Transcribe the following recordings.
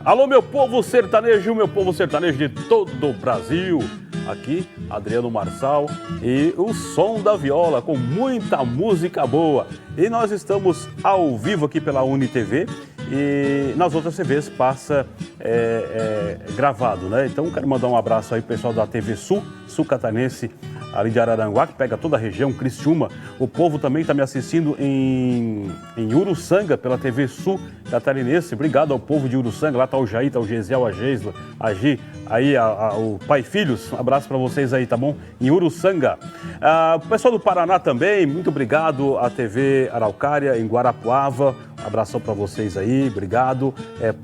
Alô, meu povo sertanejo de todo o Brasil. Aqui, Adriano Marçal e o som da viola com muita música boa. E nós estamos ao vivo aqui pela UniTV e nas outras TVs passa gravado, né? Então quero mandar um abraço aí pro pessoal da TV Sul Catarinense, ali de Araranguá, que pega toda a região, Criciúma. O povo também está me assistindo em Uruçanga, pela TV Sul Catarinense. Obrigado ao povo de Uruçanga. Lá está o Jair, está o Gesiel, a Geisla, a Gi, aí o pai e filhos. Um abraço para vocês aí, tá bom? Em Uruçanga. O pessoal do Paraná também, muito obrigado. A TV Araucária, em Guarapuava. Um abração para vocês aí, obrigado.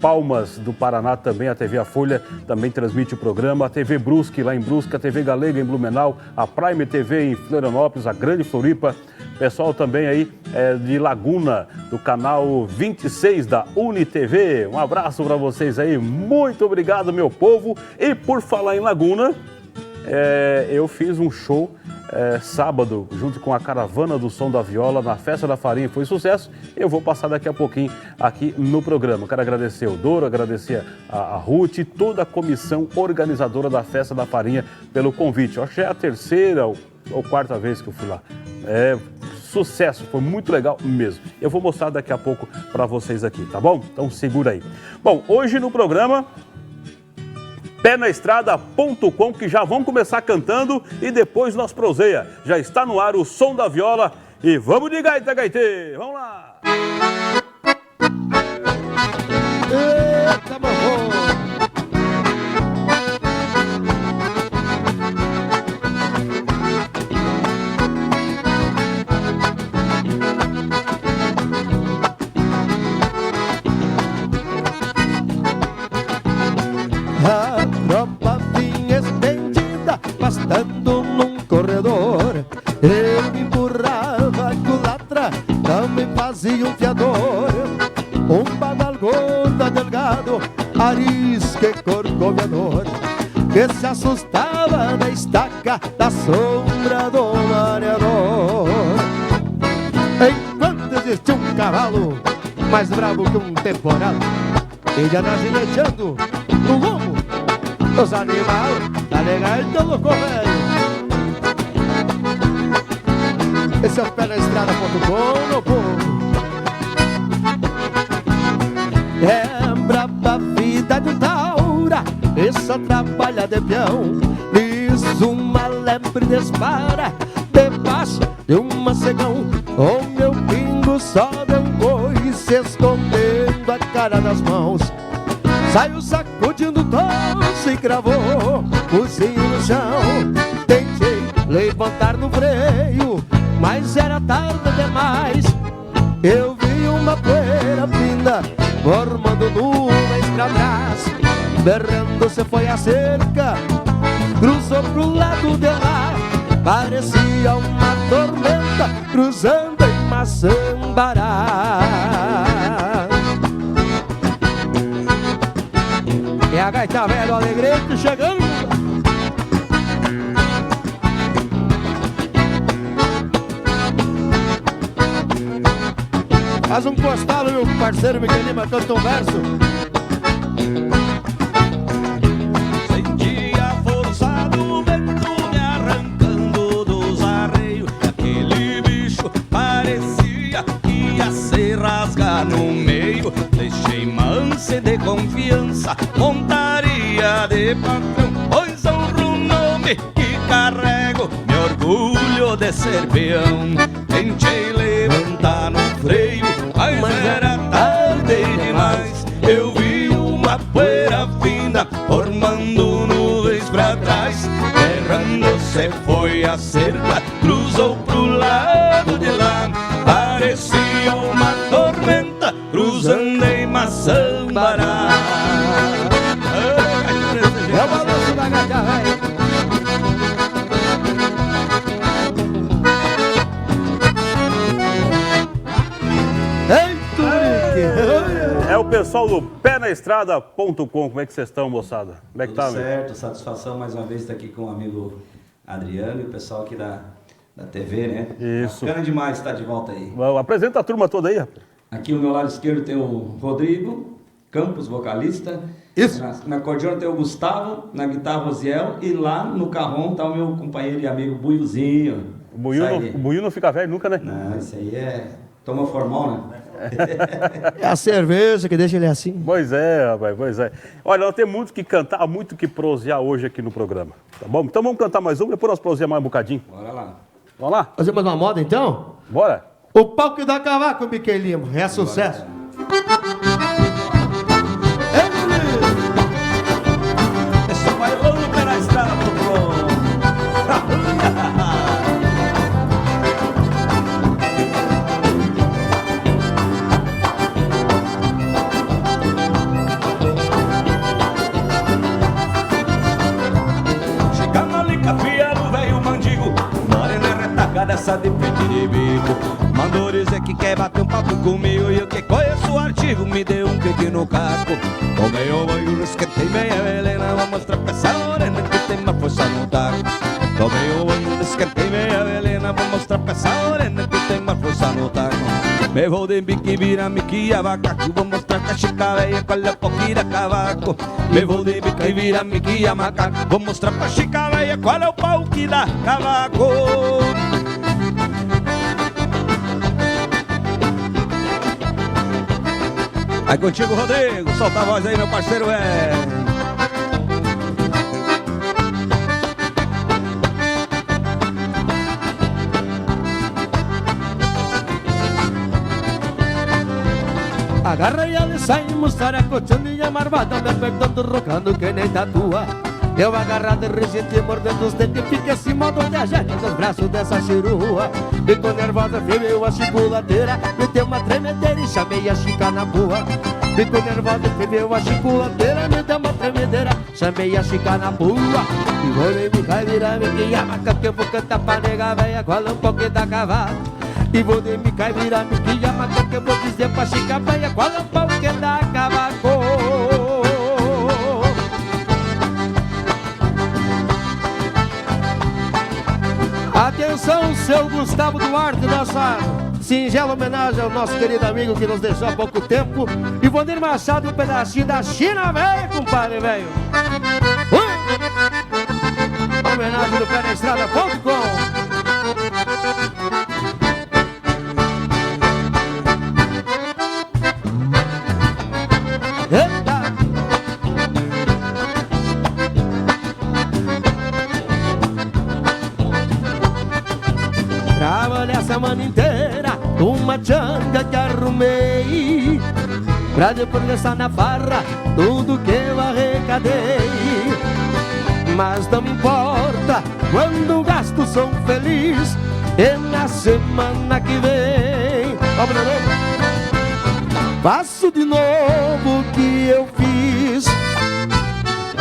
Palmas do Paraná também, a TV A Folha também transmite o programa. A TV Brusque, lá em Brusque, a TV Galega em Blumenau, a Prime TV em Florianópolis, a Grande Floripa. Pessoal também aí de Laguna, do canal 26 da UniTV. Um abraço para vocês aí, muito obrigado, meu povo. E por falar em Laguna, eu fiz um show sábado, junto com a Caravana do Som da Viola, na Festa da Farinha. Foi sucesso. Eu vou passar daqui a pouquinho aqui no programa. Quero agradecer o Doro, agradecer a Ruth e toda a comissão organizadora da Festa da Farinha pelo convite. Eu acho que é a terceira ou quarta vez que eu fui lá. Sucesso, foi muito legal mesmo. Eu vou mostrar daqui a pouco para vocês aqui, tá bom? Então segura aí. Bom, hoje no programa penaestrada.com, que já vão começar cantando e depois nós proseia. Já está no ar o som da viola e vamos de gaita, gaitê! Vamos lá! Eita, mamô! A tropa vinha estendida, pastando num corredor. Eu me empurrava a culatra, também fazia um fiador. Um badal gorda, delgado, arisco e corcoveador, que se assustava na estaca da sombra do mareador. Enquanto existia um cavalo mais bravo que um temporal, ele anda gineteando no lombo dos animais, tá legal então, louco velho. Esse é o penaestrada.com, meu povo. É braba a vida de taura, e só trabalha de peão. Diz uma lebre dispara debaixo de um macegão. O meu pingo só deu um coice, escondendo a cara nas mãos. Saiu sacudindo o tosse e cravou o zinho no chão. Tentei levantar no freio, mas era tarde demais. Eu vi uma poeira fina formando nuvens pra trás. Berrando se foi a cerca, cruzou pro lado de lá. Parecia uma tormenta cruzando em Maçambará. É a gaita velha do Alegrete chegando. Faz um costalo, meu parceiro Miguel Lima, canta um verso. Senti a força do vento me arrancando dos arreios. Aquele bicho parecia que ia se rasgar no meio. Deixei mansa de confiança, montaria de patrão, pois honro o nome que carrego, me orgulho de ser peão. Tentei levantar no freio, mas era tarde demais. Eu vi uma poeira fina formando nuvens pra trás. Errando se foi a cerca, cruzou pro lado de lá. Parecia uma tormenta cruzando em Maçambará. É o balanço da gaita velha. É o pessoal do penaestrada.com. Como é que vocês estão, moçada? Como é que tá, Tudo certo, satisfação mais uma vez estar aqui com o amigo Adriano e o pessoal aqui da TV, né? Isso. Bacana demais estar de volta aí. Apresenta a turma toda aí, rapaz. Aqui ao meu lado esquerdo tem o Rodrigo, Campos, vocalista. Isso. Na acordeona tem o Gustavo, na guitarra Rosiel e lá no carrom tá o meu companheiro e amigo Buiuzinho. O Buiu não fica velho nunca, né? Não, isso aí é... Toma formal, né? É a cerveja que deixa ele assim. Pois é, rapaz, pois é. Olha, nós temos muito que cantar, muito que prosear hoje aqui no programa, tá bom? Então vamos cantar mais uma, depois nós proseamos mais um bocadinho. Bora lá. Vamos lá? Fazer mais uma moda então? Bora? O pau que dá cavaco, Miquel Lima. É sucesso. Esse bailando pela estrada pro Flor. Chegando ali, cafia no velho mandigo, morena retaca dessa de frente de bico. Mandou dizer que quer bater um papo comigo e eu que conheço o artigo me deu um pequeno caco. Tomei o banho, esquentei meia velena, vou mostrar pra essa morena que tem uma força no taco. Tomei o banho, esquentei meia velena, vou mostrar pra essa morena que tem uma força no taco. Me vou de bique, vira miqui, abacaco, vou mostrar pra chica velha qual é o pouquinho da cavaco. Me vou de bique, vira miqui, macaco, vou mostrar pra chica velha qual é o pau que dá cavaco. Aí contigo, Rodrigo, solta a voz aí, meu parceiro, Agarra e ela sai, mostrar a coxinha marvada, me apertando, rocando que nem tatua. Eu agarrado, resenti, mordendo os dentes, fiquei acima do dejeto dos braços dessa chirua. Ficou nervosa, ferveu a chiculadeira, me deu uma tremedeira e chamei a chica na rua. Ficou nervosa, ferveu a chiculadeira, me deu uma tremedeira, chamei a chica na rua. E vou me vai virar, me que amaca, que eu vou cantar pra nega véia, qual é um pouquinho da cavalo. E vou de me cai virar, me que amaca, que eu vou dizer pra chica véia, qual é um pouquinho da cavalo. Atenção, seu Gustavo Duarte, nossa singela homenagem ao nosso querido amigo que nos deixou há pouco tempo. E Vandir Machado, um pedacinho da China, velho, compadre, velho. Homenagem do PéNaEstrada.com. Trabalhei a semana inteira uma changa que arrumei pra depois gastar na farra tudo que eu arrecadei. Mas não me importa, quando gasto sou feliz. E na semana que vem faço de novo o que eu fiz.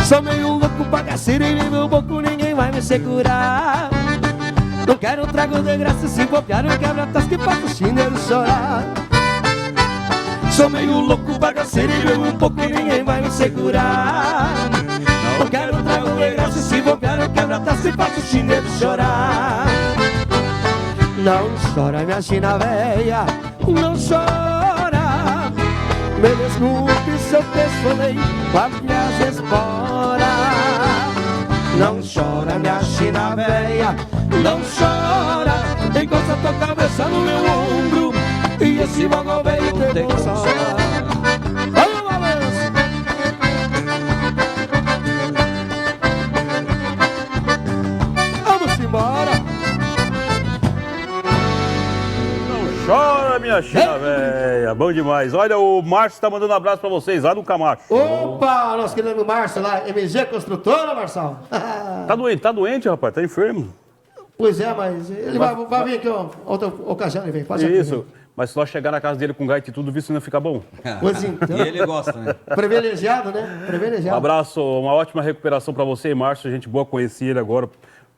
Sou meio louco, bagaceiro e meu pouco ninguém vai me segurar. Não quero um trago de graça, se bobear eu quebra-tas que faço o chineiro chorar. Sou meio louco, bagaceiro e bebo um pouco, ninguém vai me segurar. Não quero um trago de graça, se bobear eu quebra-tas que faço o chineiro chorar. Não chora minha china véia, não chora. Me desculpe se eu desfolei com as minhas esporas. Não chora minha china véia, não chora. Encosta tua cabeça no meu ombro e esse bagulho veio te consolar. Vamos, balanço! Vamos embora! Não chora, minha china velha. Bom demais. Olha, o Márcio tá mandando um abraço pra vocês lá no Camacho. Opa, nosso querido Márcio lá, MG Construtora, Marçal. Tá doente, rapaz, tá enfermo. Pois é, mas ele vai vir aqui, ó, outra ocasião ele vem. Pode ser. Isso, mas se nós chegar na casa dele com gaita e tudo, visto não fica bom. Pois então. E ele gosta, né? Privilegiado, né? Um Privilegiado. abraço, uma ótima recuperação pra você, Márcio. Gente boa, conheci ele agora.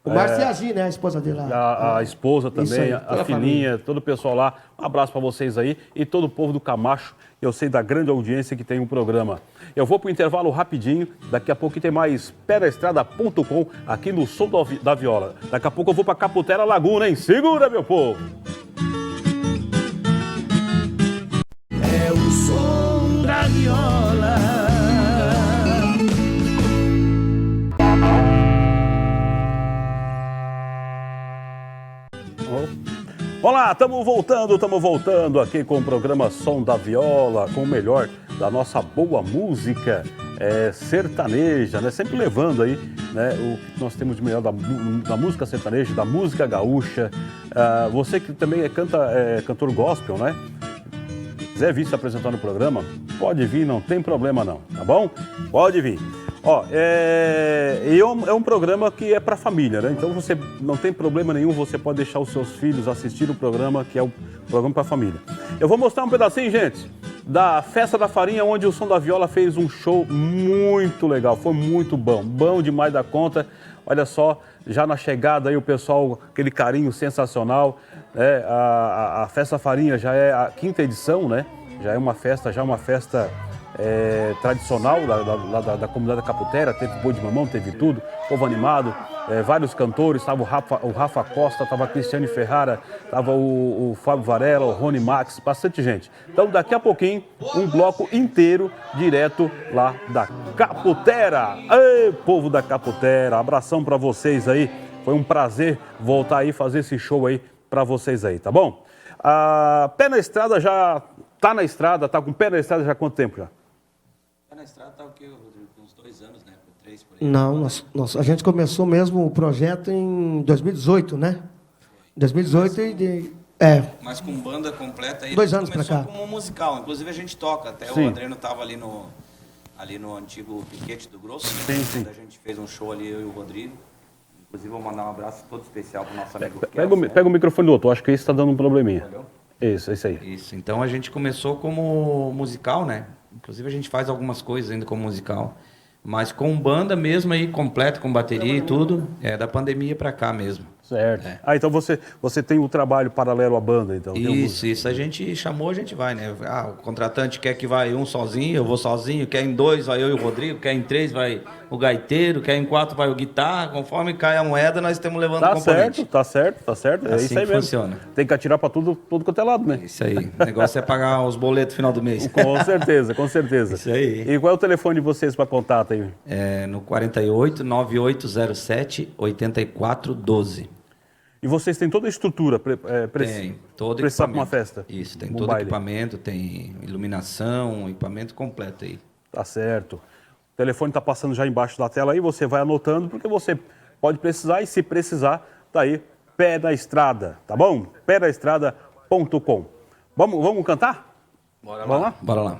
O Márcio e a Gi, né? A esposa dele lá. A esposa Isso também, aí, toda a a filhinha, todo o pessoal lá. Um abraço para vocês aí e todo o povo do Camacho. Eu sei da grande audiência que tem o programa. Eu vou para o intervalo rapidinho. Daqui a pouco tem mais PéNaEstrada.com aqui no Som da Viola. Daqui a pouco eu vou para Caputera Laguna, hein? Segura, meu povo! É o som da viola. lá, estamos voltando aqui com o programa Som da Viola, com o melhor da nossa boa música sertaneja, né? Sempre levando aí, né, o que nós temos de melhor da música sertaneja, da música gaúcha. Você que também é cantor gospel, né? Quiser vir se apresentar no programa, pode vir, não tem problema não, tá bom? Pode vir. Ó, é um programa que é para família, né? Então você não tem problema nenhum, você pode deixar os seus filhos assistir o programa, que é o programa para família. Eu vou mostrar um pedacinho, gente, da Festa da Farinha, onde o Som da Viola fez um show muito legal, foi muito bom demais da conta. Olha só, já na chegada aí o pessoal, aquele carinho sensacional, né? A Festa da Farinha já é a 5ª edição, né? Já é uma festa tradicional da comunidade da Caputera, teve boi de mamão, teve tudo, povo animado, vários cantores, estava o Rafa Costa, estava a Cristiane Ferrara, estava o Fábio Varela, o Rony Max, bastante gente. Então daqui a pouquinho, um bloco inteiro direto lá da Caputera. Ei, povo da Caputera, abração para vocês aí, foi um prazer voltar aí fazer esse show aí para vocês aí, tá bom? Pé na Estrada já tá na estrada, tá com pé na estrada já há quanto tempo já? Na estrada tá o quê, Rodrigo? Uns 2 anos, né? 3 por aí. Não, a gente começou mesmo o projeto em 2018, né? 2018 Mas com banda completa aí. 2 anos pra cá. Começou como musical, inclusive a gente toca. Até Sim. o Adriano tava ali no antigo piquete do Grosso. Sim. A gente fez um show ali, eu e o Rodrigo. Inclusive vou mandar um abraço todo especial pro nosso amigo Pega o microfone do outro, acho que esse tá dando um probleminha. Valeu? Isso aí. Isso, então a gente começou como musical, né? Inclusive a gente faz algumas coisas ainda como musical, mas com banda mesmo aí, completo, com bateria e tudo, da pandemia pra cá mesmo. Certo. Então você tem o trabalho paralelo à banda, então. Isso. A gente chamou, a gente vai, né? O contratante quer que vai um sozinho, eu vou sozinho, quer em 2, vai eu e o Rodrigo, quer em 3, vai o gaiteiro, quer em 4, vai o guitarra. Conforme cai a moeda, nós estamos levando o componente. Tá certo. É Assim isso aí que mesmo. funciona. Tem que atirar pra tudo quanto é lado, né? Isso aí. O negócio é pagar os boletos no final do mês. Com certeza. Isso aí. E qual é o telefone de vocês para contato aí? No 48 9807 8412. E vocês têm toda a estrutura Tem todo precisar equipamento. para uma festa? Isso, tem um todo baile. equipamento, tem iluminação, equipamento completo aí. Tá certo. O telefone está passando já embaixo da tela aí, você vai anotando, porque você pode precisar e se precisar, tá aí, Pé na Estrada, tá bom? Pédaestrada.com. Vamos cantar? Bora lá? Bora lá.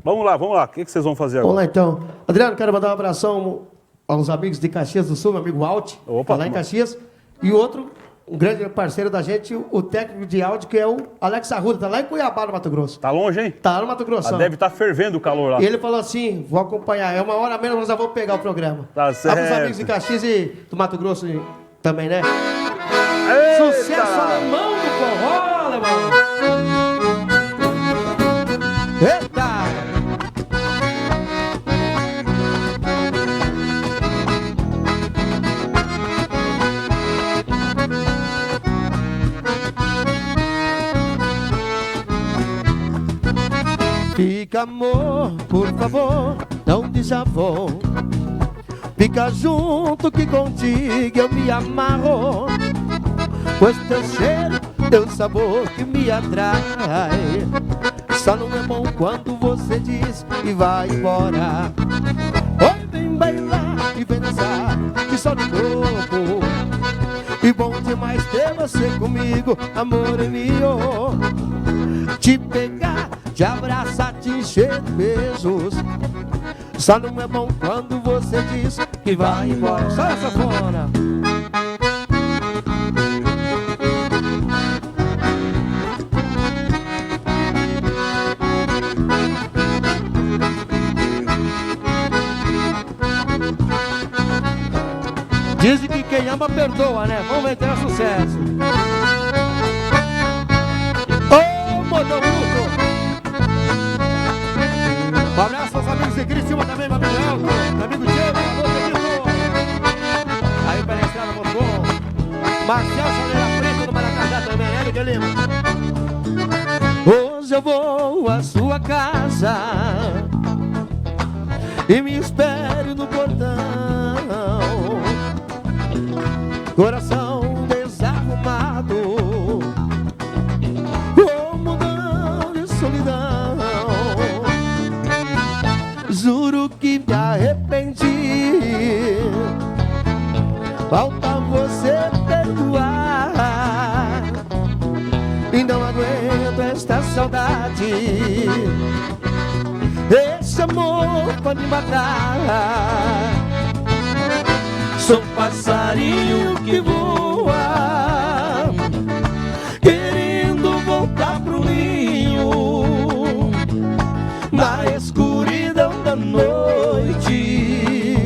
Vamos lá. O que vocês vão fazer agora? Vamos lá então. Adriano, quero mandar um abração aos amigos de Caxias do Sul, meu amigo Alt, Opa, tá lá em Caxias. E outro, um grande parceiro da gente, o técnico de áudio, que é o Alex Arruda, tá lá em Cuiabá, no Mato Grosso. Tá longe, hein? Tá lá no Mato Grosso. Deve estar fervendo o calor lá. E ele falou assim, vou acompanhar, é 1 hora a menos, mas já vou pegar o programa. Tá certo. Para os amigos de Caxias e do Mato Grosso também, né? Eita! Sucesso alemão do forró, alemão! Eita! Fica, amor, por favor, não desavou. Fica junto que contigo eu me amarro, pois teu cheiro, teu sabor que me atrai. Só não é bom quando você diz que vai embora. Oi, vem bailar e vem dançar, que só no corpo. E bom demais ter você comigo, amor meu. Te pegar, te abraçar, te encher de beijos. Só não é bom quando você diz que vai embora. Só essa fora. Dizem que quem ama perdoa, né? Vamos ver, terá sucesso. Ô, Modão Bruto! Um abraço aos amigos de Criciúma também, meu amigo Elton, meu amigo Diego, alô, querido. Aí, Pé na Estrada, Moscou. Marcel Chaleira Preta do Maracajá também, né, de Lima? Hoje eu vou à sua casa e me espere no portão. Coração desarrumado, esse amor pode me matar. Sou um passarinho que voa, querendo voltar pro ninho, na escuridão da noite,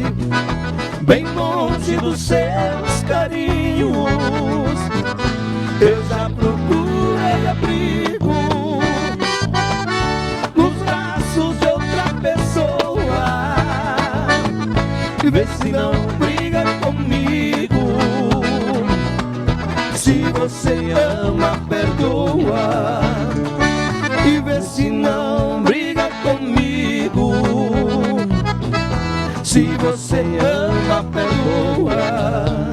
bem longe dos seus carinhos. Eu já procurei abrigo nos braços de outra pessoa, e vê se não briga comigo. Se você ama, perdoa, e vê se não briga comigo. Se você ama, perdoa.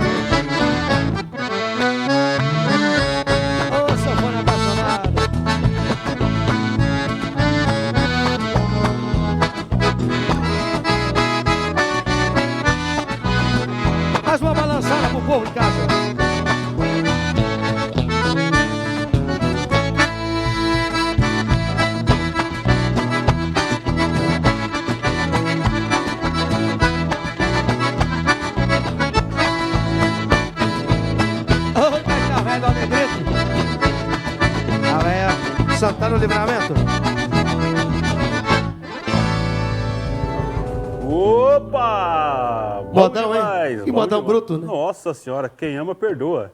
Ô, sanfona apaixonada. Mais uma balançada pro povo de casa. Santana do Livramento. Opa! Modão, hein? Demais, Que modão demais. bruto, né? Nossa senhora, quem ama, perdoa.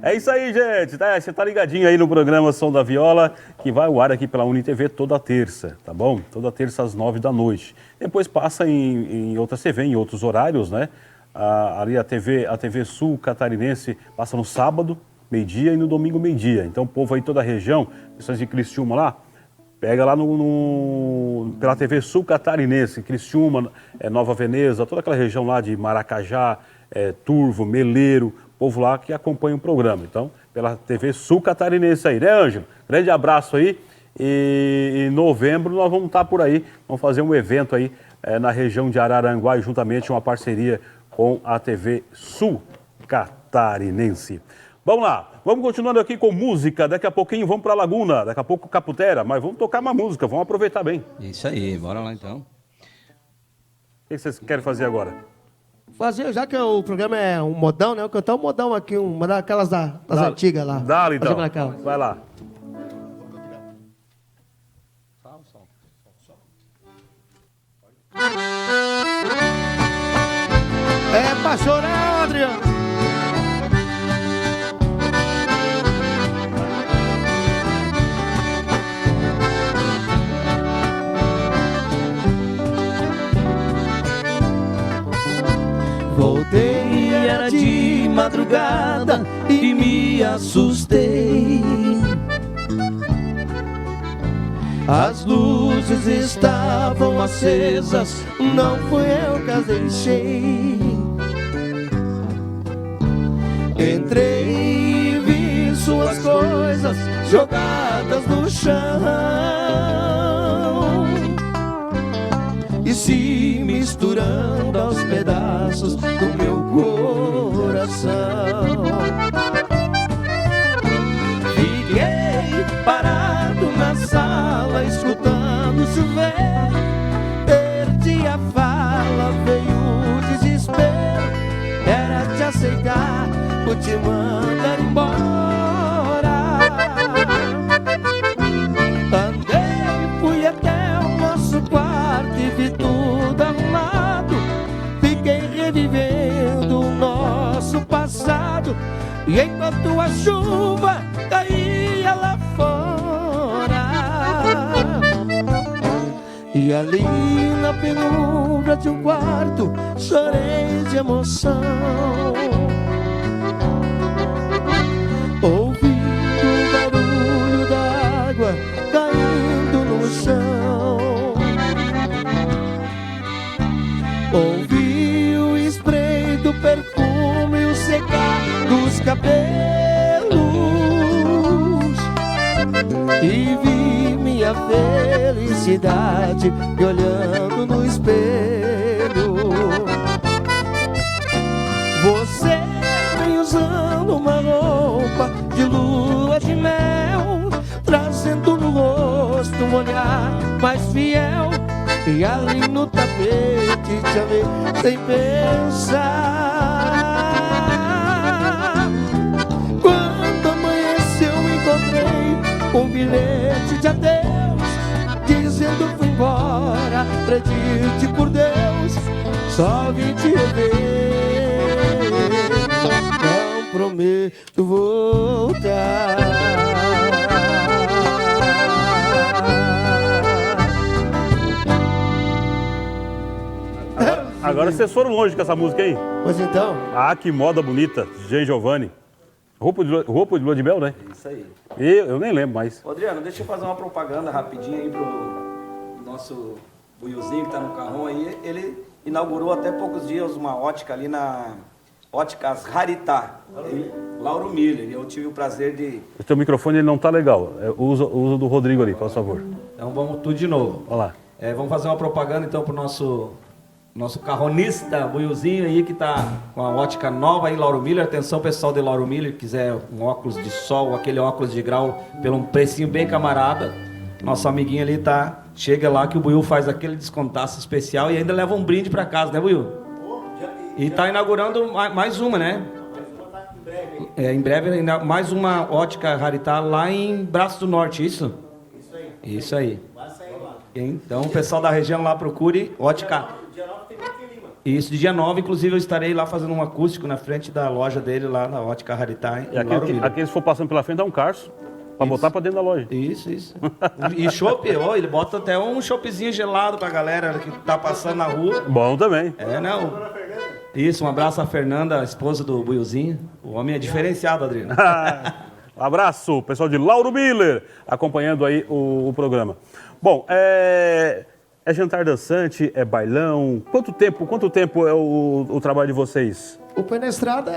É isso aí, gente. Você tá ligadinho aí no programa Som da Viola, que vai ao ar aqui pela UniTV toda terça, tá bom? Toda terça às 9 da noite. Depois passa em outra TV, em outros horários, né? Ali a TV Sul Catarinense passa no sábado, meio-dia, e no domingo, meio-dia. Então o povo aí toda a região, pessoas de Criciúma lá, pega lá pela TV Sul Catarinense, Criciúma, Nova Veneza, toda aquela região lá de Maracajá, Turvo, Meleiro, povo lá que acompanha o programa. Então, pela TV Sul Catarinense aí, né, Ângelo? Grande abraço aí. E em novembro nós vamos estar por aí, vamos fazer um evento aí na região de Araranguá, e juntamente uma parceria com a TV Sul Catarinense. Vamos lá, vamos continuando aqui com música, daqui a pouquinho vamos para a Laguna, daqui a pouco Caputera, mas vamos tocar uma música, vamos aproveitar bem. Isso aí, bora lá então. O que vocês querem fazer agora? Fazer, já que o programa é um modão, né? Eu cantar um modão aqui, uma daquelas das antigas lá. Dá-lhe então, Fazer aquela. vai lá. É pra chorar, Adriano. Voltei, era de madrugada e me assustei. As luzes estavam acesas, não fui eu que as deixei. Entrei e vi suas coisas jogadas no chão e se misturando aos pedaços do meu coração. Fiquei parado na sala escutando chover, perdi a fala, veio o desespero. Era te aceitar ou te mandar embora. Andei, fui até o nosso quarto e vi tudo arrumado. Fiquei revivendo o nosso passado, e enquanto a chuva caía lá fora, e ali na penumbra de um quarto chorei de emoção, ouvindo o barulho da água caindo no chão. Ouvi o spray do perfume e o secar dos cabelos, e vi minha felicidade me olhando no espelho. Você vem usando uma roupa de lua de mel, trazendo no rosto um olhar mais fiel. E ali no tapete te amei sem pensar. Quando amanheceu encontrei um bilhete de adeus, dizendo fui embora, acredite por Deus, só vim te rever, não prometo voltar. Agora vocês foram longe com essa música, hein? Pois então. Ah, que moda bonita, Jean Giovanni. Roupa de lua de mel, né? Isso aí. Eu nem lembro mais. Ô, Adriano, deixa eu fazer uma propaganda rapidinho aí pro nosso buiuzinho que tá no carrão aí. Ele inaugurou até poucos dias uma ótica ali na Óticas Raritá, Lauro Miller. Eu tive o prazer de... O teu microfone ele não tá legal. Usa do Rodrigo ali, por favor. Então vamos tudo de novo. Olha lá. Vamos fazer uma propaganda então pro nosso carronista buiuzinho aí que tá com a ótica nova aí, Lauro Miller. Atenção pessoal de Lauro Miller, quiser um óculos de sol, aquele óculos de grau pelo um precinho bem camarada, nosso amiguinho ali tá, chega lá que o Buiu faz aquele descontaço especial e ainda leva um brinde pra casa, né, Buiu? E tá inaugurando mais uma, né? Em breve mais uma ótica Raritá lá em Braço do Norte, isso? Isso aí. Então o pessoal da região lá procure ótica. Isso, de dia 9, inclusive eu estarei lá fazendo um acústico na frente da loja dele, lá na Ótica Raritá. E aqueles que for passando pela frente, dá um carço pra botar pra dentro da loja. Isso. E chopp, ele bota até um choppzinho gelado pra galera que tá passando na rua. Bom também. Não. Isso, um abraço à Fernanda, a esposa do Buiuzinho. O homem é diferenciado, Adriano. Um abraço, pessoal de Lauro Miller, acompanhando aí o programa. Bom, é jantar dançante, é bailão? Quanto tempo é o trabalho de vocês? O Pé na Estrada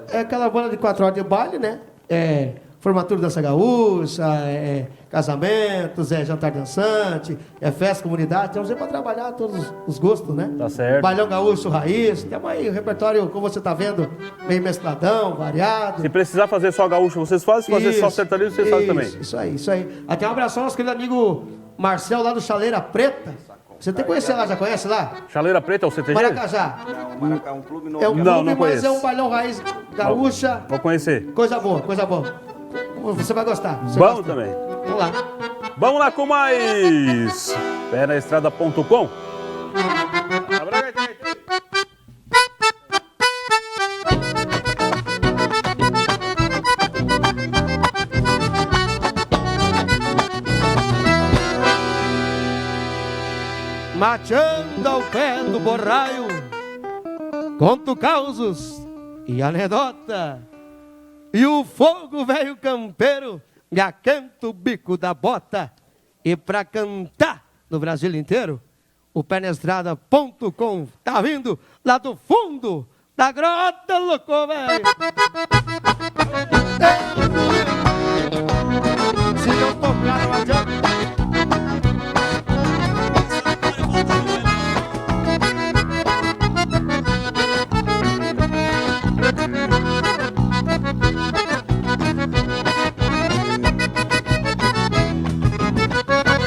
é aquela banda de 4 horas de baile, né? É formatura dança gaúcha, é casamentos, é jantar dançante, é festa, comunidade. Temos aí para trabalhar todos os gostos, né? Tá certo. Bailão gaúcho, raiz. Temos aí o repertório, como você tá vendo, meio mescladão, variado. Se precisar fazer só gaúcho, vocês fazem? Se fazer só sertanejo, vocês fazem também? Isso aí. Aqui um abração ao nosso querido amigo Marcel, lá do Chaleira Preta. Você tem que conhecer lá, já conhece lá? Chaleira Preta é o CTG? Maracajá. Não, Maracá é um clube novo. É um clube, não mas conheço. é um bailão raiz gaúcha. Vou conhecer. Coisa boa. Você vai gostar. Bom também. Vamos lá. Vamos lá com mais penaestrada.com. Mateando ao pé do borraio, conto causos e anedota. E o fogo velho campeiro me aquenta o bico da bota. E pra cantar no Brasil inteiro, o penestrada.com tá vindo lá do fundo da grota, louco velho. Se não tocar não adianta.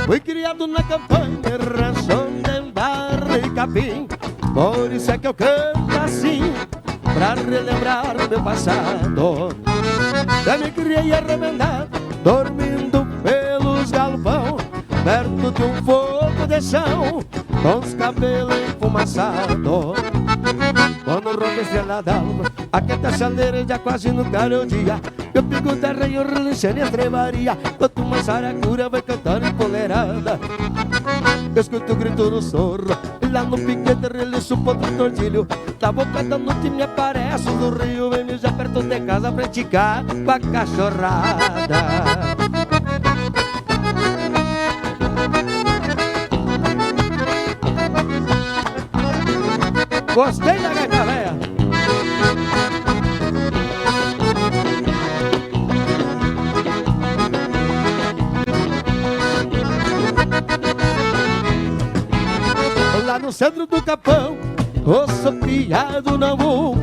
Fui criado na campanha, rancho de barra e capim. Por isso é que eu canto assim, pra relembrar meu passado. Já me criei arrebentado, dormindo pelos galpão, perto de um fogo de chão, com os cabelos enfumaçados. Quando rompe a estrela d'alma, aqueta a chaleira já quase no claro dia. Eu pico terra e eu relinchando e estrebaria, enquanto uma saracura vai cantando empoleirada. Eu escuto o grito no sorro, e lá no piquete relincho o ponto do tortilho. Da boca da noite me aparece do rio, vem me já perto de casa pra esticar com a cachorrada. Gostei da gaita véia. Lá no centro do capão, o sopiado não vou.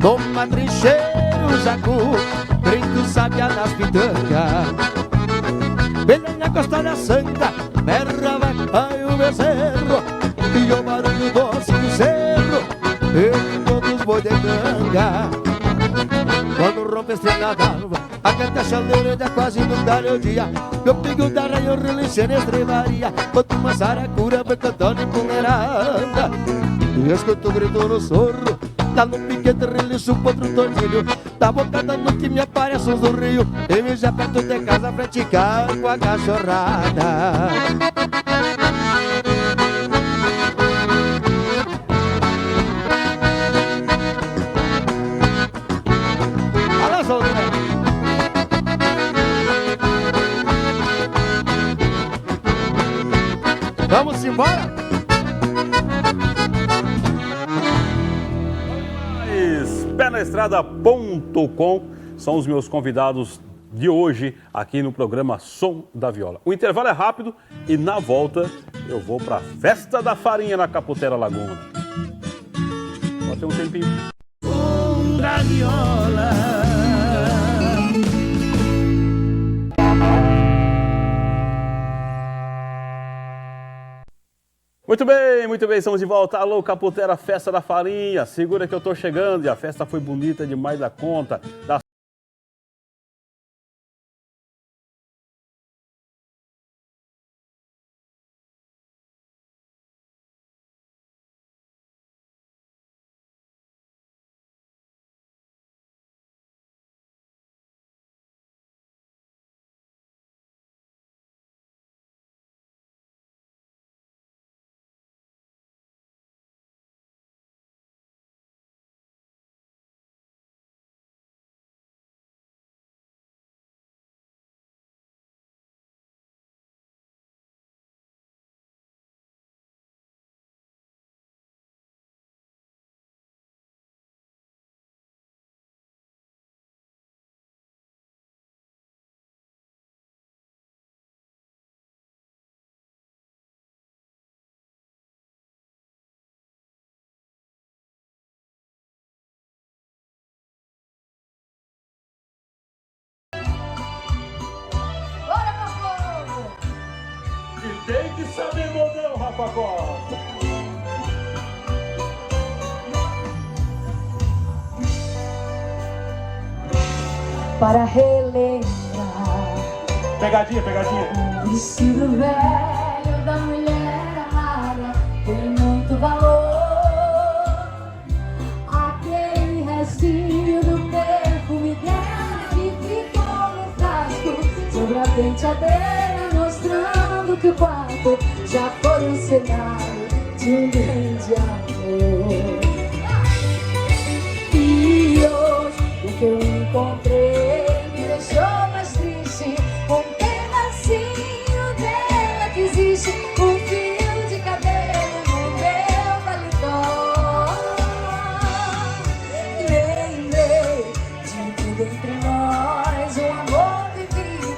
Toma trincheiro, jacu, brinco sabia nas pitangas. Belém na costa da sanga, berrava vai o bezerro, e o barulho doce do cerro, e todos boi de ganga. Quando rompe a estrela d'alva, a canta chaleira da quase não dá o dia. Eu pego da raio relícia na estrevaria, boto uma saracura pra cantar em punerada. E escuto o grito no sorro, tá no piquete relincho contra o tornilho. Da boca da noite me aparece os do rio, e me já perto de casa pra praticar com a cachorrada. Vamos embora? Penaestrada.com são os meus convidados de hoje aqui no programa Som da Viola. O intervalo é rápido e na volta eu vou para a Festa da Farinha na Caputera Laguna. Pode ter um tempinho. Som da Viola. Muito bem, estamos de volta. Alô, Caputera, Festa da Farinha. Segura que eu tô chegando e a festa foi bonita demais da conta. Tem que saber modão, Rafa Costa. Para relembrar Pegadinha. o vestido velho da mulher amada tem muito valor. Aquele restinho do perfume dela que ficou no frasco sobre a penteadeira, mostrando que o quarto já foi um cenário de um grande amor. E hoje o que eu encontrei me deixou mais triste. Um pedacinho dela que existe, um fio de cabelo no meu paletó. Lembrei de tudo entre nós, um amor vivido.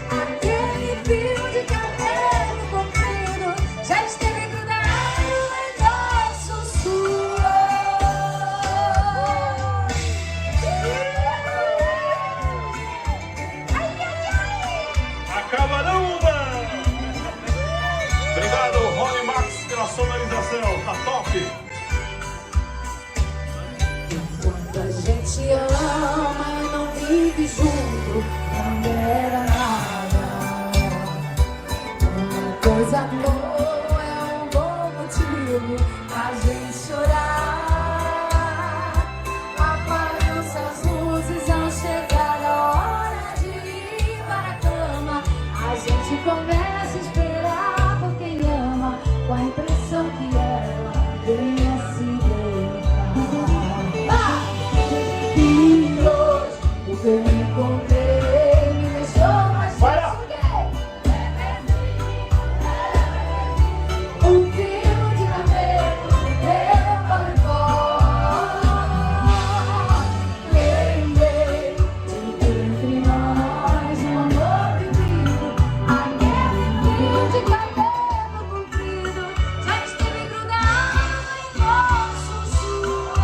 Aquele fio de cabelo comprido já esteve grudado em nosso suor. Acaba não, mano! Obrigado, Rony Max, pela sonorização. Tá top! Quando a gente ama e não vive junto, não era nada. Uma coisa boa é um bom motivo pra gente chorar. Apagam-se as luzes ao chegar a hora de ir para a cama. A gente começa a esperar por quem ama, com a impressão que ela venha se deitar. E hoje o que eu encontrei me deixou mais triste. Um fio de cabelo no meu paletó. Lembrei de que entre nós um amor vivido. Aquele fio de cabelo comprido já esteve grudado em nosso suor.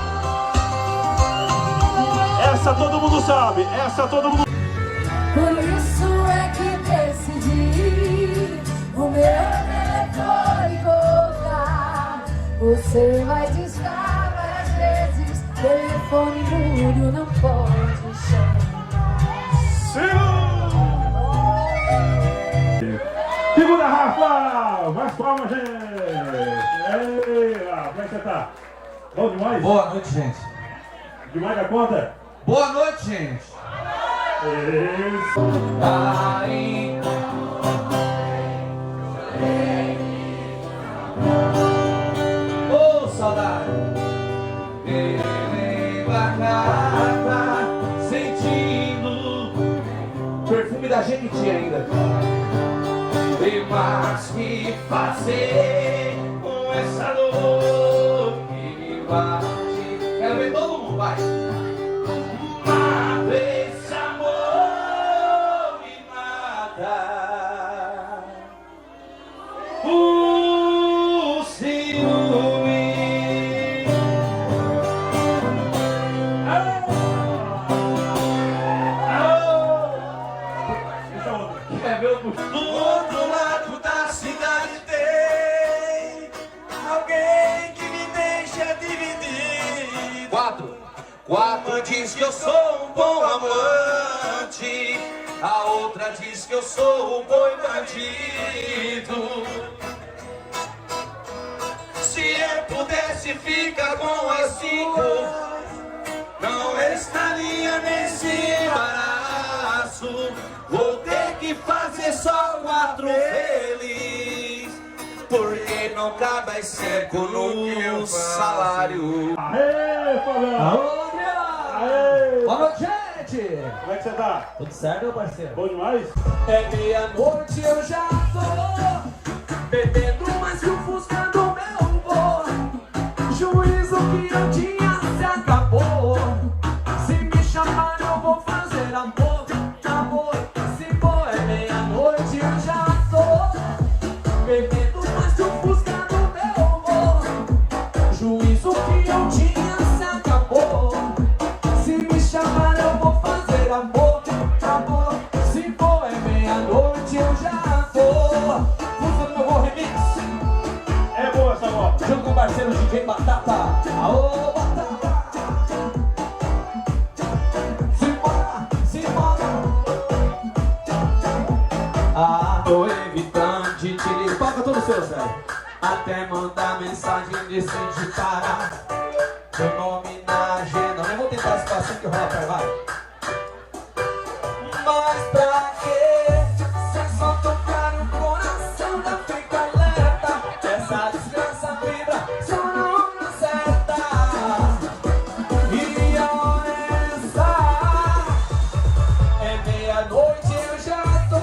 Essa todo mundo sabe, essa todo mundo... Por isso é que decidi o meu Você vai discar várias vezes, telefone mudo não pode chamar. Segunda, Rafa! Mais palmas, gente! Ei, lá, como é que você tá? Bom demais? Boa noite, gente. Demais da conta? Boa noite, gente. Isso. Ô, saudade. Vem pra cá, sentindo perfume da Jequiti ainda. Tem mais que fazer com essa dor que me bate. Quero ver todo mundo, vai. Mata esse amor, me mata. O ciúme. Quer ver o do outro lado da cidade tem alguém que me deixa dividido. Uma diz que eu sou um bom amante, a outra diz que eu sou um bom bandido. Se eu pudesse ficar com as 5, não estaria nesse embaraço. Vou ter que fazer só 4 feliz, porque não cabe 5 no salário. Aê, Fabiano! Alô, Adriano! Aê! Boa noite, gente! Como é que você tá? Tudo certo, meu parceiro? Bom demais? É meia-noite, eu já tô bebendo mais que o Fusca do meu vô. Juízo que eu tinha se acabou. Se me chamar eu vou fazer amor, amor. Se for é meia-noite, eu já tô bebendo mais que o Fusca do meu vô. Juízo que eu tinha se acabou. Se me chamar eu vou fazer amor, amor. Se for é meia-noite eu já tô. Fusca do meu vô remix. É boa essa moto. Junto com o parceiro DJ Batata. Aô, Batata. Simbora, simbora. Tô evitando de te ligar. Toca todo seu, Zé. Até mandar mensagem decide parar. Seu nome na agenda. Nem vou tentar esse passinho que rola pra vai. Mas pra quê? Cê só tocar o coração da fica alerta. Essa desgraça vibra só na hora certa. E a hora é essa. É meia-noite eu já tô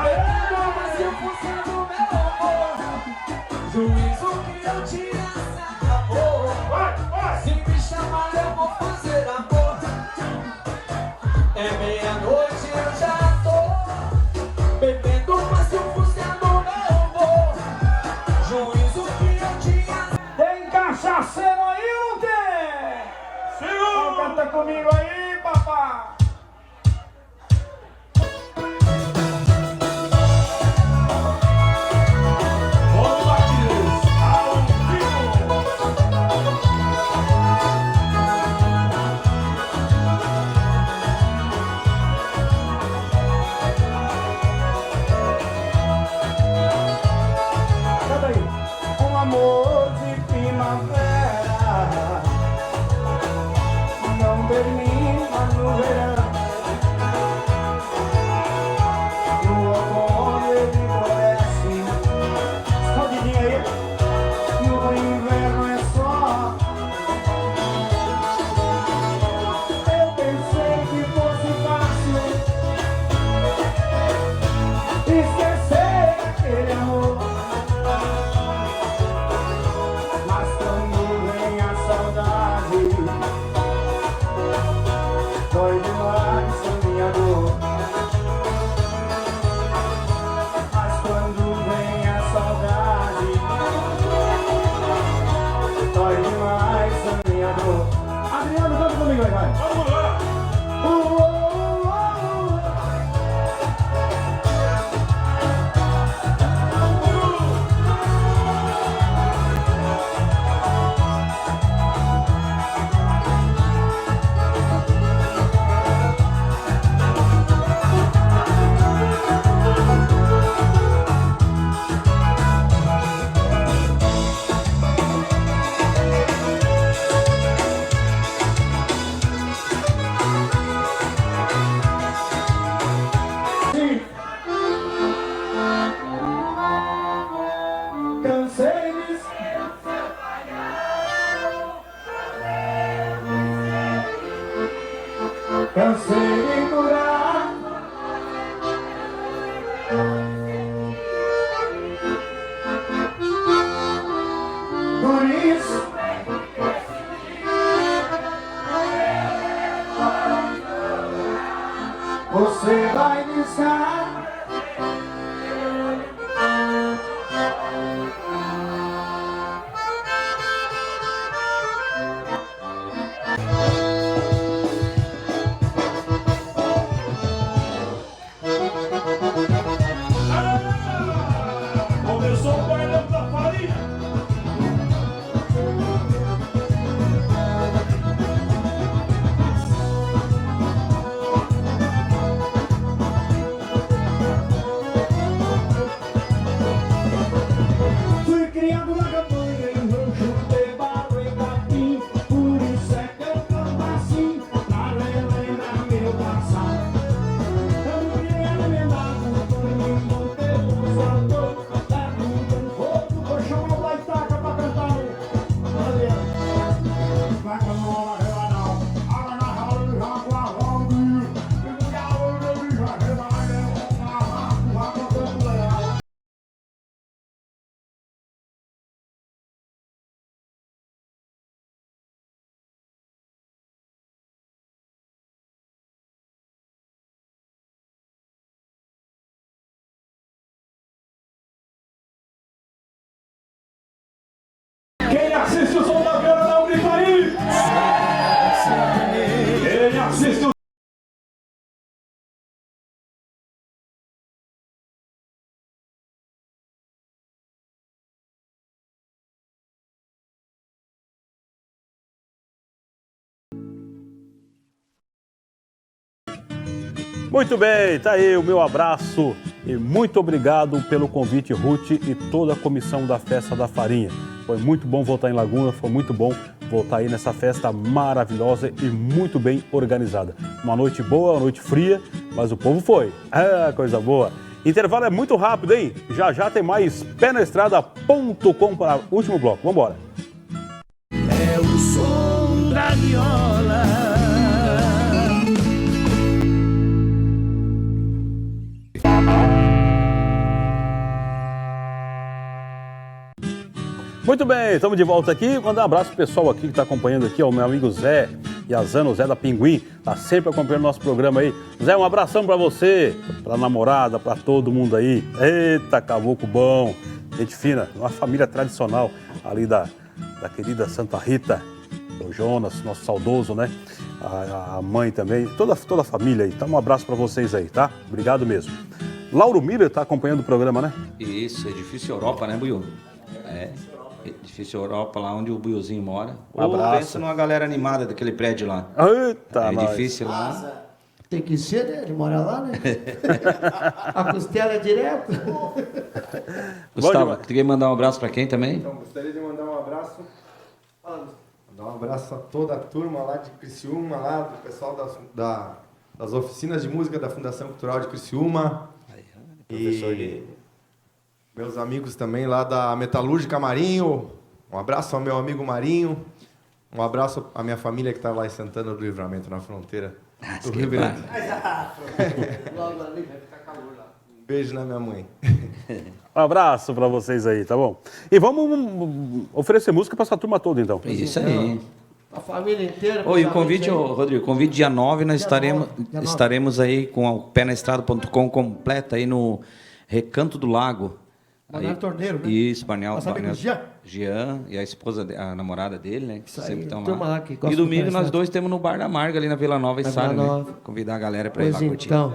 bebendo mais que eu fosse do meu amor. Juízo que eu tinha se acabou. Se me chamar eu vou fazer amor. É meia-noite eu já tô bebendo mais que o Fusca do meu amor. Juízo que eu tinha. Tem cachaceiro aí ou não tem? Sim! Canta comigo aí, papá. Vamos lá, queridos! Ao vivo! Canta aí! Um amor de primavera não termina no verão. No outono ele floresce. Escondidinho aí. No inverno é só. Eu pensei que fosse fácil esquecer aquele amor. Mas quando vem a saudade, dói demais. cansei de curar. Por isso você vai discar. Começou o bailão da farinha. Fui criado na campanha, em rancho, de barro e capim. Por isso é que eu canto assim, pra relembrar meu passado. Eu me criei alimentado por mim, não pelo salto. Levo um fogo, vou chamar o baitaca pra cantar o aliado. Vai com a mola, rebanal, água na roda do jaguarão. E no galo do bicho, a rebanal, vai cantando legal. Quem assiste o som da viola não grita aí! Quem assiste o Muito bem, tá aí o meu abraço e muito obrigado pelo convite, Ruth, e toda a comissão da Festa da Farinha. Foi muito bom voltar em Laguna, foi muito bom voltar aí nessa festa maravilhosa e muito bem organizada. Uma noite boa, uma noite fria, mas o povo foi. Ah, coisa boa. Intervalo é muito rápido, hein? Já já tem mais penaestrada.com para o último bloco. Vamos embora. É o som da viola. Muito bem, estamos de volta aqui. Mandar um abraço pro pessoal aqui que está acompanhando aqui, ao meu amigo Zé e a Zana, o Zé da Pinguim, tá sempre acompanhando nosso programa aí. Zé, um abração para você, pra namorada, para todo mundo aí. Eita, caboclo bom, gente fina, uma família tradicional ali da querida Santa Rita, o Jonas, nosso saudoso, né? A mãe também, toda a família aí. Então um abraço para vocês aí, tá? Obrigado mesmo. Lauro Miller está acompanhando o programa, né? Isso, Edifício Europa, né, Buiu? É, Edifício Europa, lá onde o Buiuzinho mora. Um abraço. Pensa numa galera animada daquele prédio lá. Eita, É nós. edifício lá. Tem que ser, né? Ele mora lá, né? A costela é direto. Gustavo, tu quer mandar um abraço pra quem também? Então, gostaria de mandar um abraço. Mandar um abraço a toda a turma lá de Criciúma, lá do pessoal das oficinas de música da Fundação Cultural de Criciúma. E meus amigos também lá da Metalúrgica Marinho. Um abraço ao meu amigo Marinho. Um abraço à minha família que está lá em Santana do Livramento, na fronteira do Rio Grande. Um beijo na minha mãe. Um abraço para vocês aí, tá bom? E vamos oferecer música para essa turma toda, então. Isso aí. A família inteira. Oi, o os convite, amigos aí. ô, Rodrigo, convite dia 9, nós Dia estaremos, 9, dia 9. estaremos aí com o penaestrada.com completa aí no Recanto do Lago. Balneário Aí- Torneiro, né? Isso, Balneário. Nosso amigo Balneário- Jean e a esposa, a namorada dele, né? Que Isso aí, sempre estão turma lá que gosta E do domingo nós penaestrada. dois temos no Bar da Marga, ali na Vila Nova e Na Sara, Vila né? Nova. Convidar a galera para ir Pois lá curtir. então.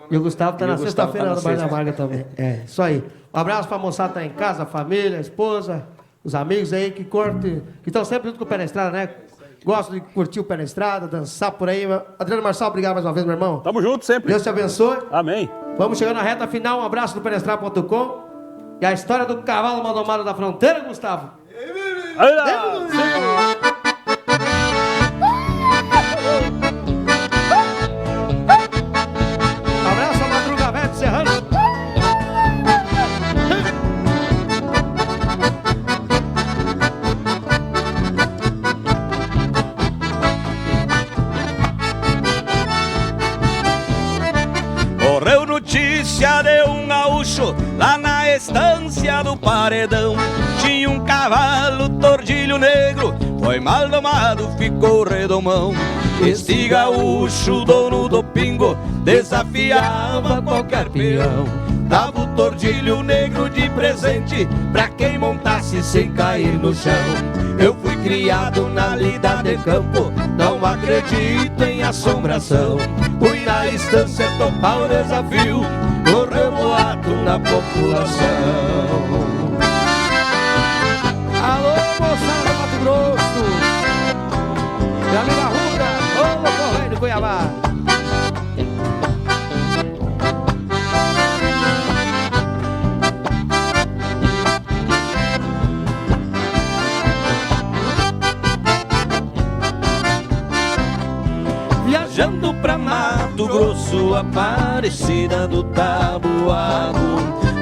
E o Gustavo tá E na o Gustavo sexta-feira tá lá na no Bar da sexta. Marga também. É, isso aí. Um abraço pra moçada que tá em casa, a família, a esposa, os amigos aí que curtem, que estão sempre junto com o Pé na Estrada, né? Gostam de curtir o Pé na Estrada, dançar por aí. Adriano Marçal, obrigado mais uma vez, meu irmão. Tamo junto sempre. Deus te abençoe. Amém. Vamos chegando na reta final. Um abraço do penestrada.com. E a história do cavalo maldomado da fronteira, Gustavo. Aí lá. Abraço a Madruga Verde Serrano. beira do paredão tinha um cavalo tordilho negro, foi mal domado, ficou redomão. Este gaúcho, dono do pingo, desafiava qualquer peão. Dava o tordilho negro de presente pra quem montasse sem cair no chão. Eu fui criado na lida de campo, não acredito em assombração. Fui na estância topar o desafio, correu boato na população. Alô, moçada do Mato Grosso, Galinha Arruda, ô, correio de Cuiabá. Viajando pra Mato Grosso, Aparecida do Taboado,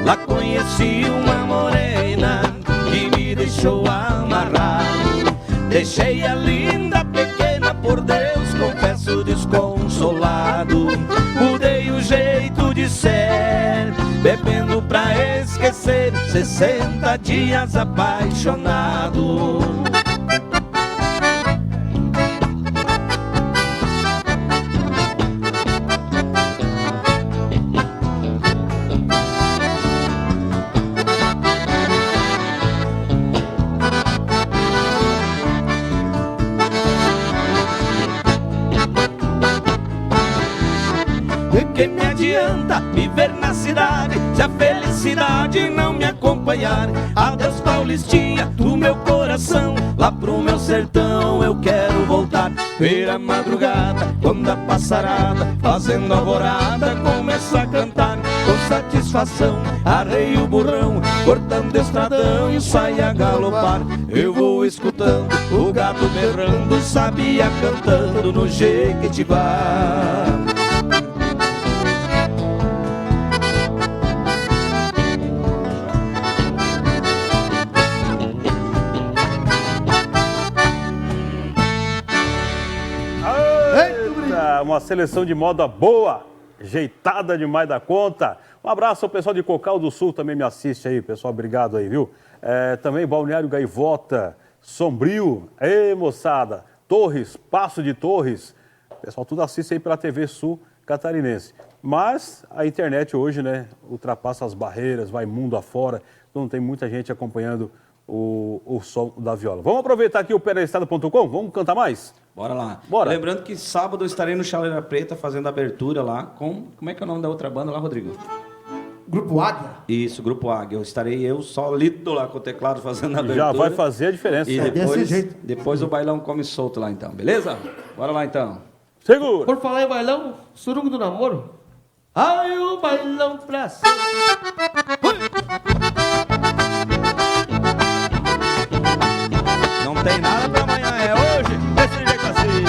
lá conheci uma morena que me deixou amarrado. Deixei a linda pequena, por Deus, confesso desconsolado. Mudei o jeito de ser, bebendo pra esquecer, 60 dias apaixonado. Que me adianta viver na cidade se a felicidade não me acompanhar? Adeus, Paulistinha, do meu coração, lá pro meu sertão eu quero voltar. Ver a madrugada, quando a passarada, fazendo alvorada, começa a cantar. Com satisfação, arrei o burrão, cortando estradão e sai a galopar. Eu vou escutando o gato berrando, sabia cantando no Jequitibá. Uma seleção de moda boa, ajeitada demais da conta. Um abraço ao pessoal de Cocal do Sul, também me assiste aí, pessoal, obrigado aí, viu? Também Balneário Gaivota, Sombrio, ei moçada, Torres, Passo de Torres, pessoal tudo assiste aí pela TV Sul Catarinense. Mas a internet hoje, né, ultrapassa as barreiras, vai mundo afora, então tem muita gente acompanhando o som da viola. Vamos aproveitar aqui o penaestrada.com, vamos cantar mais? Bora lá. Bora. Lembrando que sábado eu estarei no Chaleira Preta fazendo abertura lá com... Como é que é o nome da outra banda lá, Rodrigo? Grupo Águia? Isso, Grupo Águia. Eu solito lá com o teclado fazendo a abertura. Já vai fazer a diferença. E desse jeito. depois o bailão come solto lá então, beleza? Bora lá então. Segura! Por falar em bailão, surungo do namoro. Ai, o bailão pra cima. Não tem nada pra amanhã, é hoje, desse jeito assim.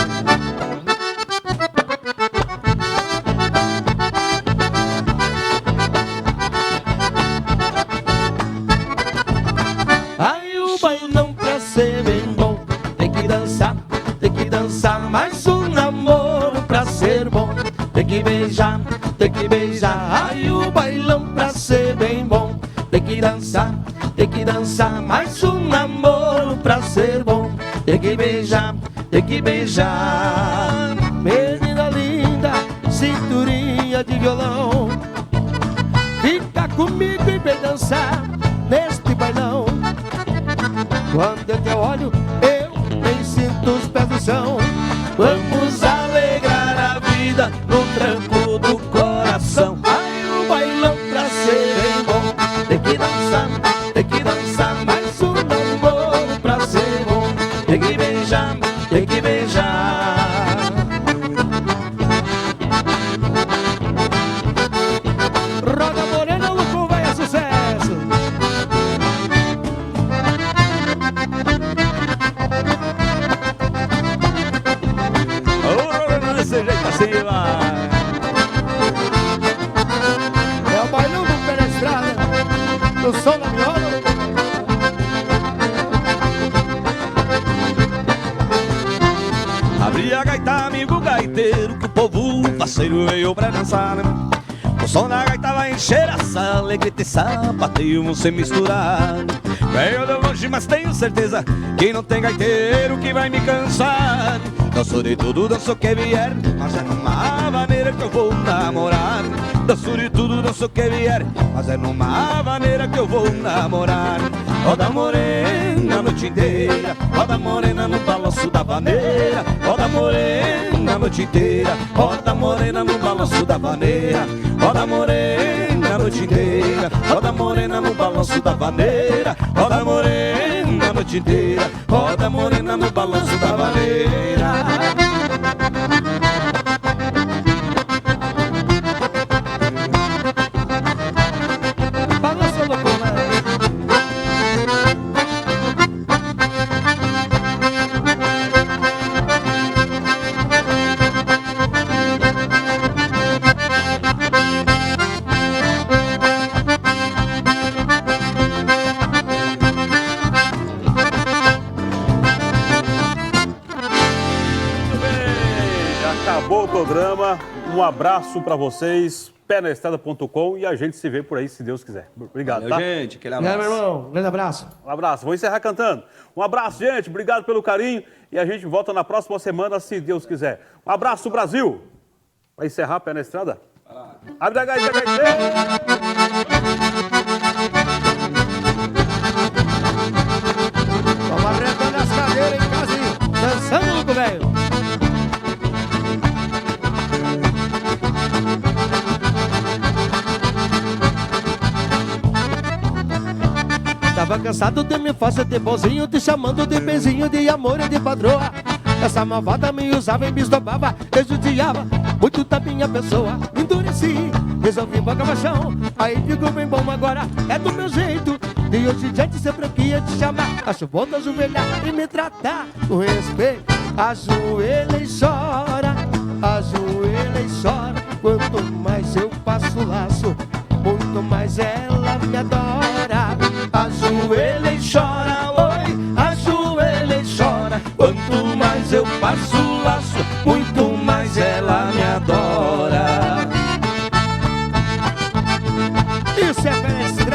Ai, o bailão pra ser bem bom, tem que dançar mais um namoro pra ser bom. Tem que beijar, ai, o bailão pra ser bem bom. Tem que dançar mais um namoro pra ser bom. Tem que beijar, menina linda, cinturinha de violão. Fica comigo e vem dançar neste bailão. Quando eu te olho, eu nem sinto os pés no chão. Vamos alegrar a vida no tranco do coração. Ai, o bailão pra ser bem bom. Tem que dançar mais um namoro pra ser bom. Tem que beijar. Roda Morena, o Lucão vai a sucesso. Desse jeito assim, vai. É o bailão do pé na estrada, no som da viola. Abri a gaita, amigo gaiteiro, que o povo faceiro veio pra dançar. O som da gaita vai encher a sala, e grita e sapateio vão se misturar. Veio de longe, mas tenho certeza que não tem gaiteiro que vai me cansar. Danço de tudo, danço o que vier, mas é numa maneira que eu vou namorar. Danço de tudo, danço o que vier, mas é numa maneira que eu vou namorar. Roda morena a noite inteira, roda morena no balanço da vaneira. Roda morena a noite inteira, roda morena no balanço da vaneira. Roda morena a noite inteira, roda morena no balanço da vaneira. Roda morena a noite inteira, roda morena no balanço da vaneira. Balança loucura. Acabou o programa. Um abraço para vocês. Pénaestrada.com e a gente se vê por aí, se Deus quiser. Obrigado, Valeu, tá? gente. Aquele Obrigado, abraço. meu irmão. Grande abraço. Um abraço. Vou encerrar cantando. Um abraço, gente. Obrigado pelo carinho. E a gente volta na próxima semana, se Deus quiser. Um abraço, Brasil. Vai encerrar Pé na Estrada? Abre a gaita, gaiteiro. Vamos arredondar as cadeiras em casa e dançando, louco, velho. Tava cansado de me fazer de bonzinho, te chamando de benzinho, de amor e de padroa. Essa malvada me usava e me esnobava, eu judiava muito da minha pessoa. Endureci, resolvi pagar machão, aí ficou bem bom agora, é do meu jeito. De hoje em diante sempre que ia te chamar, acho bom de ajoelhar e me tratar com respeito. Ajoelha e chora, ajoelha e chora. Quanto mais eu passo o laço, muito mais ela me adora. Ajoelha e chora, oi, ajoelha e chora. Quanto mais eu passo